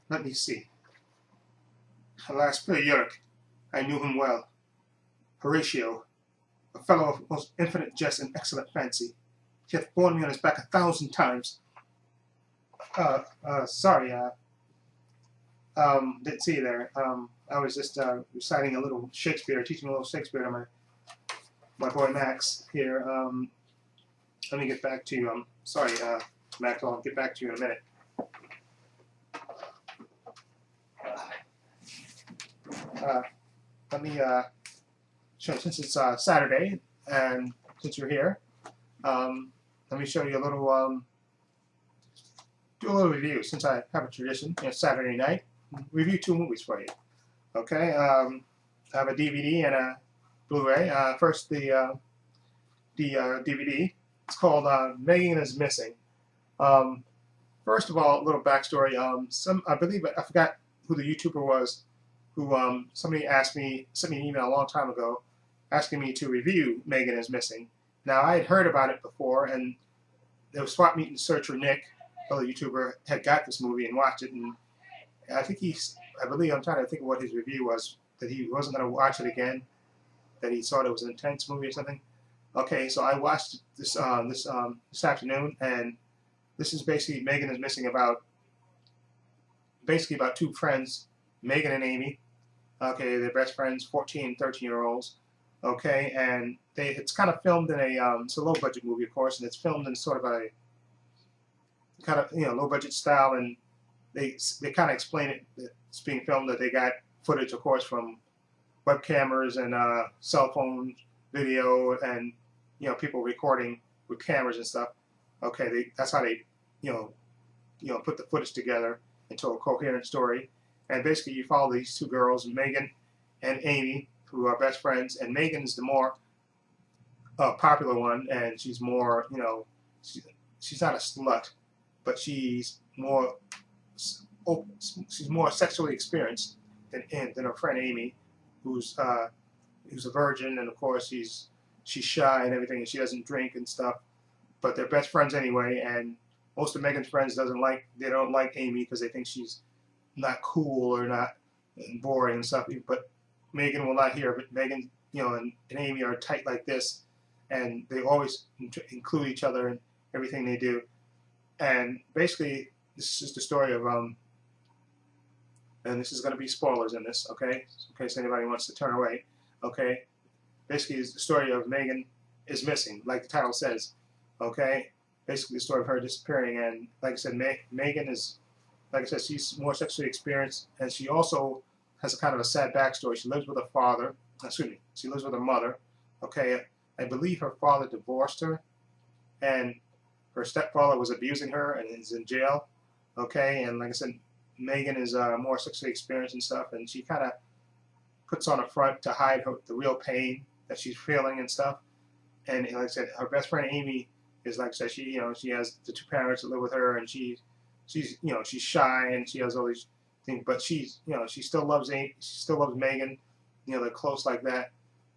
Let me see. Alas, poor Yorick. I knew him well. Horatio, a fellow of most infinite jest and excellent fancy. He hath borne me on his back 1,000 times. Sorry, didn't see you there. I was just reciting a little Shakespeare, teaching a little Shakespeare to my boy Max here. Let me get back to you. Sorry, Max, I'll get back to you in a minute. Let me show, since it's Saturday, and since you're here, let me show you a little, do a little review, since I have a tradition, Saturday night, review 2 movies for you. Okay, I have a DVD and a Blu-ray. First, the DVD. It's called Megan is Missing. First of all, a little backstory. I believe, I forgot who the YouTuber was, who somebody sent me an email a long time ago asking me to review Megan is Missing. Now, I had heard about it before, and there was Swap Meet and Searcher Nick, fellow YouTuber, had got this movie and watched it, and I think I believe, I'm trying to think of what his review was, that he wasn't going to watch it again, that he thought it was an intense movie or something. Okay, so I watched this this afternoon, and this is basically Megan is Missing about 2 friends, Megan and Amy. Okay, they're best friends, 14 and 13-year-olds. Okay, and it's kind of filmed in a it's a low budget movie, of course, and it's filmed in sort of a kind of low budget style, and they kind of explain it. It's being filmed that they got footage, of course, from web cameras and cell phone video, and people recording with cameras and stuff. Okay, that's how they put the footage together into a coherent story. And basically, you follow these 2 girls, Megan and Amy, who are best friends. And Megan is the more popular one, and she's more, she's not a slut, but she's more sexually experienced than her friend Amy, who's a virgin, and of course she's shy and everything, and she doesn't drink and stuff. But they're best friends anyway, and most of Megan's friends don't like Amy because they think she's not cool or not boring and stuff. But Megan will not hear of it. Megan, and Amy are tight like this, and they always include each other in everything they do. And basically, this is the story of and this is going to be spoilers in this, okay, in case anybody wants to turn away. Okay, basically, it's the story of Megan is Missing, like the title says. Okay, basically the story of her disappearing, and like I said, Megan is, like I said, she's more sexually experienced, and she also has a kind of a sad backstory. She lives with her father. Excuse me. She lives with her mother. Okay, I believe her father divorced her, and her stepfather was abusing her and is in jail. Okay, and like I said, Megan is more sexually experienced and stuff, and she kind of puts on a front to hide the real pain that she's feeling and stuff. And like I said, her best friend Amy is, like I said, she has the 2 parents that live with her, and she's shy and she has all these things, but she still loves Amy, she still loves Megan. They're close like that.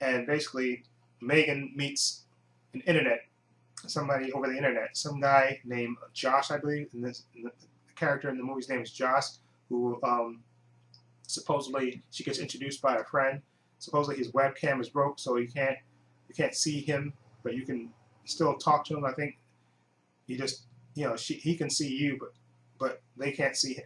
And basically, Megan meets somebody over the internet, some guy named Josh, I believe, and the character in the movie's name is Josh, who supposedly she gets introduced by a friend. Supposedly his webcam is broke, so you can't see him, but you can still talk to him. I think he just he can see you, but they can't see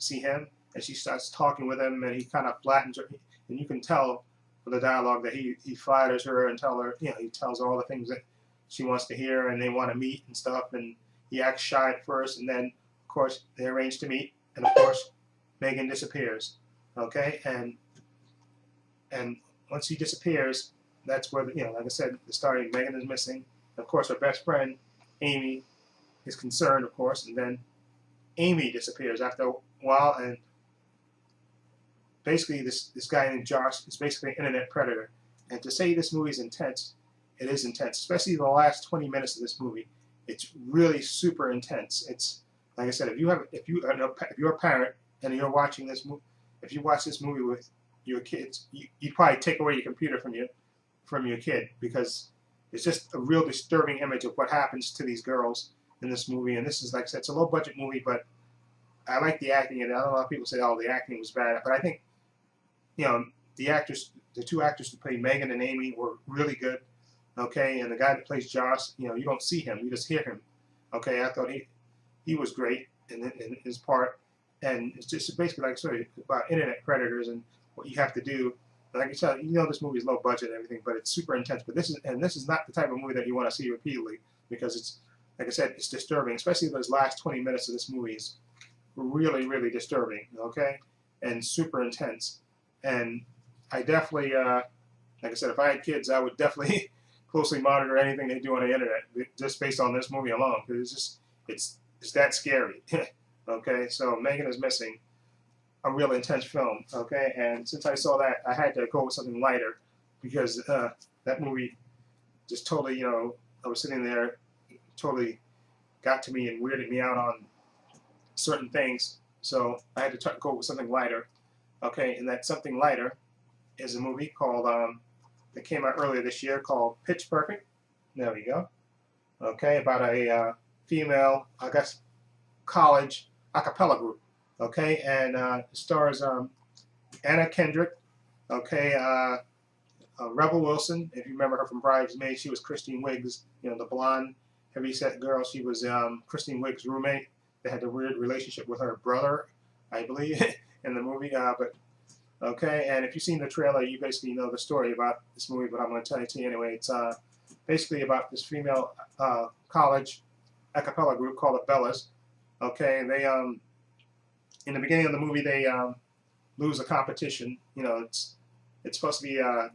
him. And she starts talking with him, and he kind of flattens her, and you can tell from the dialogue that he flatters her and he tells her all the things that she wants to hear, and they want to meet and stuff. And he acts shy at first, and then of course they arrange to meet, and of course Megan disappears. Okay, and once he disappears, that's where like I said, the story of Megan is Missing. Of course, her best friend Amy is concerned, of course, and then Amy disappears after a while, and basically this guy named Josh is basically an internet predator. And to say this movie is intense, it is intense, especially the last 20 minutes of this movie. It's really super intense. It's like I said, if you're a parent and you're watching this movie, if you watch this movie with your kids, you'd probably take away your computer from your kid, because it's just a real disturbing image of what happens to these girls in this movie. And this is, like I said, it's a low budget movie, but I like the acting, and I know a lot of people say, "Oh, the acting was bad," but I think, you know, the actors, the two actors who played Megan and Amy were really good. Okay, and the guy that plays Josh, you know, you don't see him, you just hear him. Okay, I thought he was great in his part, and it's just basically like sort of about internet predators and what you have to do. Like I said, you know, this movie is low budget and everything, but it's super intense. But this is not the type of movie that you want to see repeatedly, because it's, like I said, it's disturbing. Especially those last 20 minutes of this movie is really, really disturbing. Okay, and super intense. And I definitely, like I said, if I had kids, I would definitely closely monitor anything they do on the internet, just based on this movie alone, because it's just it's that scary. Okay, so Megan is Missing, a real intense film. Okay, and since I saw that, I had to go with something lighter, because that movie just totally, you know, I was sitting there, totally got to me and weirded me out on certain things. So I had to go with something lighter. Okay, and that something lighter is a movie called that came out earlier this year called Pitch Perfect. There we go. Okay, about a female, I guess, college a cappella group. Okay, and it stars Anna Kendrick. Okay, Rebel Wilson. If you remember her from Bridesmaids, she was Kristen Wiig's, you know, the blonde, heavyset girl. She was Kristen Wiig's roommate. They had a weird relationship with her brother, I believe, in the movie. But okay, and if you've seen the trailer, you basically know the story about this movie, but I'm going to tell it to you anyway. It's basically about this female college a cappella group called the Bellas. Okay, and they in the beginning of the movie they lose a competition. You know, it's supposed to be a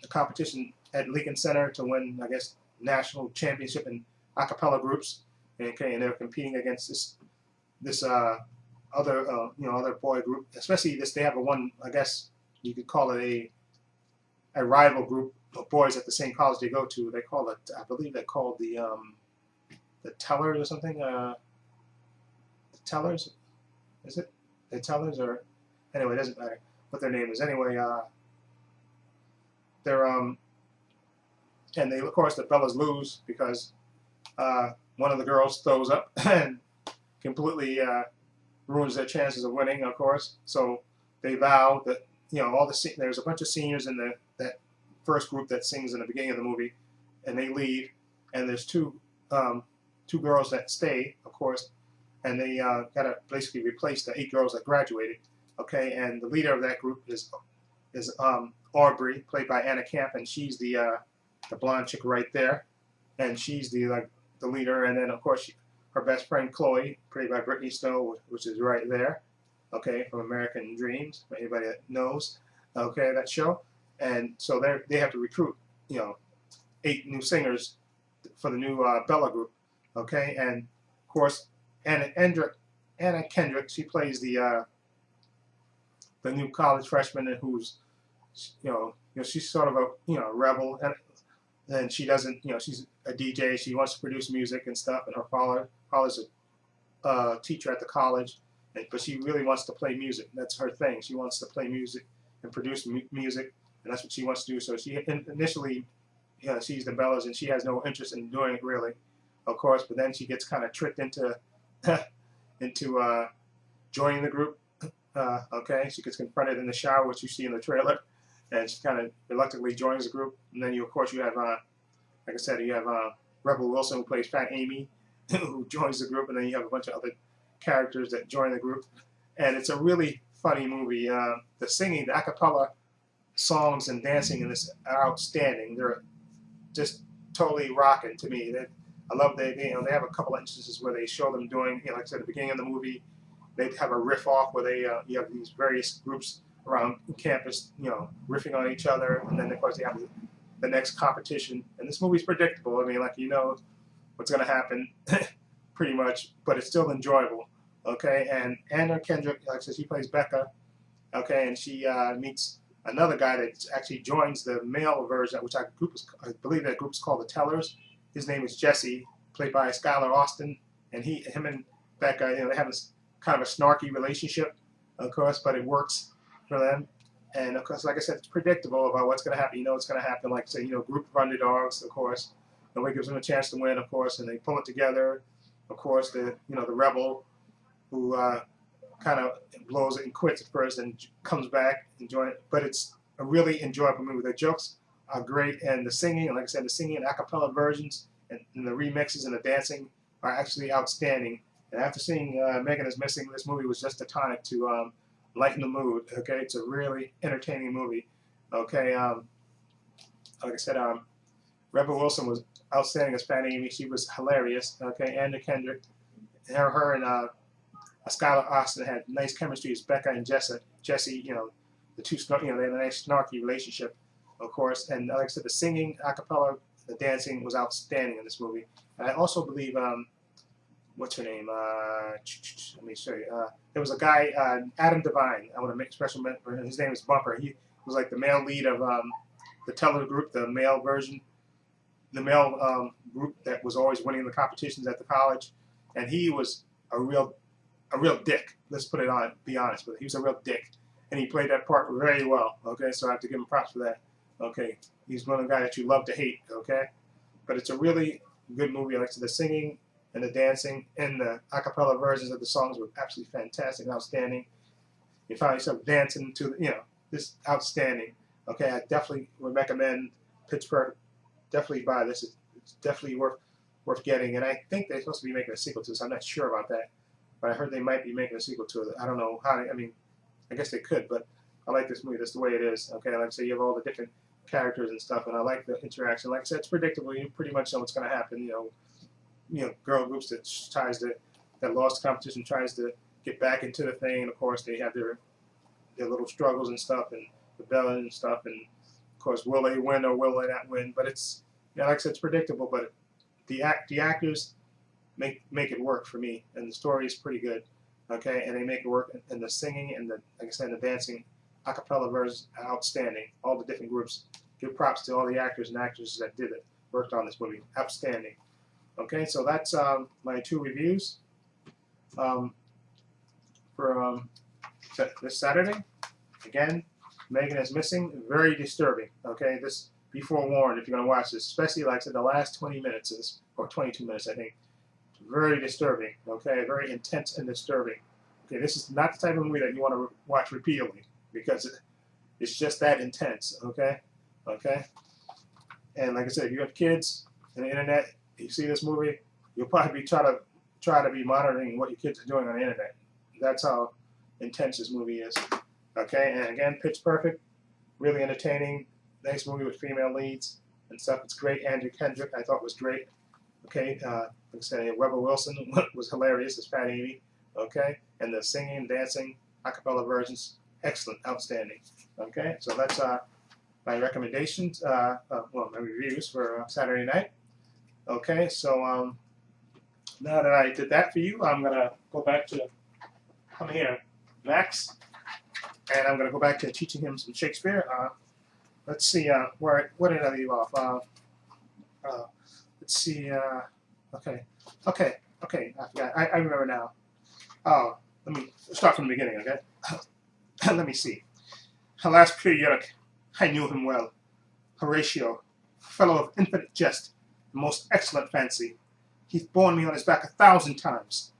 competition at Lincoln Center to win, I guess, national championship in a cappella groups. Okay, and they're competing against this other other boy group. Especially this, they have a one, I guess you could call it a rival group of boys at the same college they go to. They call it, I believe they're called the Tellers or something. The Tellers, is it? The Tellers, or anyway, it doesn't matter what their name is. Anyway, they're and they, of course, the Bellas lose because one of the girls throws up and completely ruins their chances of winning, of course. So they vow that, you know, there's a bunch of seniors in that first group that sings in the beginning of the movie, and they leave, and there's two girls that stay, of course, and they gotta basically replace the 8 girls that graduated. Okay, and the leader of that group is Aubrey, played by Anna Camp, and she's the blonde chick right there, and she's the leader. And then of course her best friend Chloe, played by Brittany Snow, which is right there. Okay, from American Dreams, for anybody that knows. Okay, that show. And so they have to recruit, you know, 8 new singers for the new Bella group. Okay, and of course Anna Kendrick, she plays the new college freshman who's, you know, she's sort of a rebel, and she doesn't, she's a DJ. She wants to produce music and stuff, and her father's a teacher at the college, but she really wants to play music. That's her thing. She wants to play music and produce music, and that's what she wants to do. So she initially, sees the Bellas, and she has no interest in doing it really, of course. But then she gets kind of tricked into joining the group. Okay, she gets confronted in the shower, which you see in the trailer, and she kind of reluctantly joins the group. And then of course you have, like I said, you have Rebel Wilson, who plays Fat Amy, who joins the group, and then you have a bunch of other characters that join the group. And it's a really funny movie. The singing, the a cappella songs and dancing in this are outstanding. They're just totally rocking to me. I love they have a couple of instances where they show them doing, like I said, at the beginning of the movie, they have a riff off where they you have these various groups around campus, riffing on each other, and then of course they have the next competition. And this movie's predictable. I mean, like, what's going to happen pretty much, but it's still enjoyable. Okay, and Anna Kendrick, like I said, she plays Becca. Okay, and she meets another guy that actually joins the male version, which I believe that group is called the Tellers. His name is Jesse, played by Skylar Austin, and him and Becca, they have this kind of a snarky relationship, of course, but it works for them. And of course, like I said, it's predictable about what's going to happen. You know what's going to happen. Like, say, group of underdogs, of course. Nobody gives them a chance to win, of course, and they pull it together. Of course, the rebel who kind of blows it and quits at first and comes back enjoying it. But it's a really enjoyable movie. The jokes are great, and the singing, like I said, the singing and a cappella versions and the remixes and the dancing are actually outstanding. And after seeing Megan is Missing, this movie was just a tonic to lighten the mood. Okay, it's a really entertaining movie. Okay, like I said, Rebel Wilson was outstanding as Fat Amy. She was hilarious. Okay, Anna Kendrick, her and Skylar Austin had nice chemistry as Becca and Jesse, you know, the two, you know, they had a nice snarky relationship, of course. And like I said, the singing, a cappella, the dancing was outstanding in this movie. And I also believe, what's her name? Let me show you. There was a guy, Adam Devine. I want to make special mention. His name is Bumper. He was like the male lead of the Teller group, the male version, the male group that was always winning the competitions at the college. And he was a real dick. Let's put it on. Be honest with it. He was a real dick, and he played that part very well. Okay, so I have to give him props for that. Okay, he's one of the guys that you love to hate. Okay, but it's a really good movie. Like the singing and the dancing and the a cappella versions of the songs were absolutely fantastic, and outstanding. You found yourself dancing to, you know, this outstanding. Okay, I definitely would recommend Pittsburgh. Definitely buy this. It's definitely worth getting, and I think they're supposed to be making a sequel to this. I'm not sure about that. But I heard they might be making a sequel to it. I don't know how. I mean, I guess they could, but I like this movie. That's the way it is. Okay, like I say, you have all the different characters and stuff, and I like the interaction. Like I said, it's predictable. You pretty much know what's going to happen. You know, girl groups that lost competition tries to get back into the thing, and of course they have their little struggles and stuff, and rebellion and stuff, and of course, will they win or will they not win? But it's, you know, like I said, it's predictable. But the actors make it work for me, and the story is pretty good, okay, and they make it work, and the singing and the, like I said, the dancing, a cappella versions are outstanding. All the different groups, give props to all the actors and actresses that did it, worked on this movie, outstanding. Okay, so that's my 2 reviews for this Saturday. Again, Megan is Missing, very disturbing. Okay, this, be forewarned if you're going to watch this, especially like I said, the last 20 minutes or 22 minutes, I think. Very disturbing, okay? Very intense and disturbing. Okay, this is not the type of movie that you want to watch repeatedly because it's just that intense, okay? Okay? And like I said, if you have kids and the internet, you see this movie, you'll probably try to be monitoring what your kids are doing on the internet. That's how intense this movie is. Okay, and again, Pitch Perfect, really entertaining, nice movie with female leads and stuff. It's great. Andrew Kendrick, I thought was great. Okay, like I said, Rebel Wilson was hilarious as Fat Amy. Okay, and the singing, dancing, a cappella versions, excellent, outstanding. Okay, so that's my recommendations, well, my reviews for Saturday night. Okay, so now that I did that for you, I'm gonna go back to Max, and I'm gonna go back to teaching him some Shakespeare. Let's see, where did I leave off? Let's see, okay, I forgot, I remember now. Oh, let me start from the beginning, okay? Let me see. Alas, periodic, I knew him well. Horatio, fellow of infinite jest, and most excellent fancy. He'th borne me on his back 1,000 times.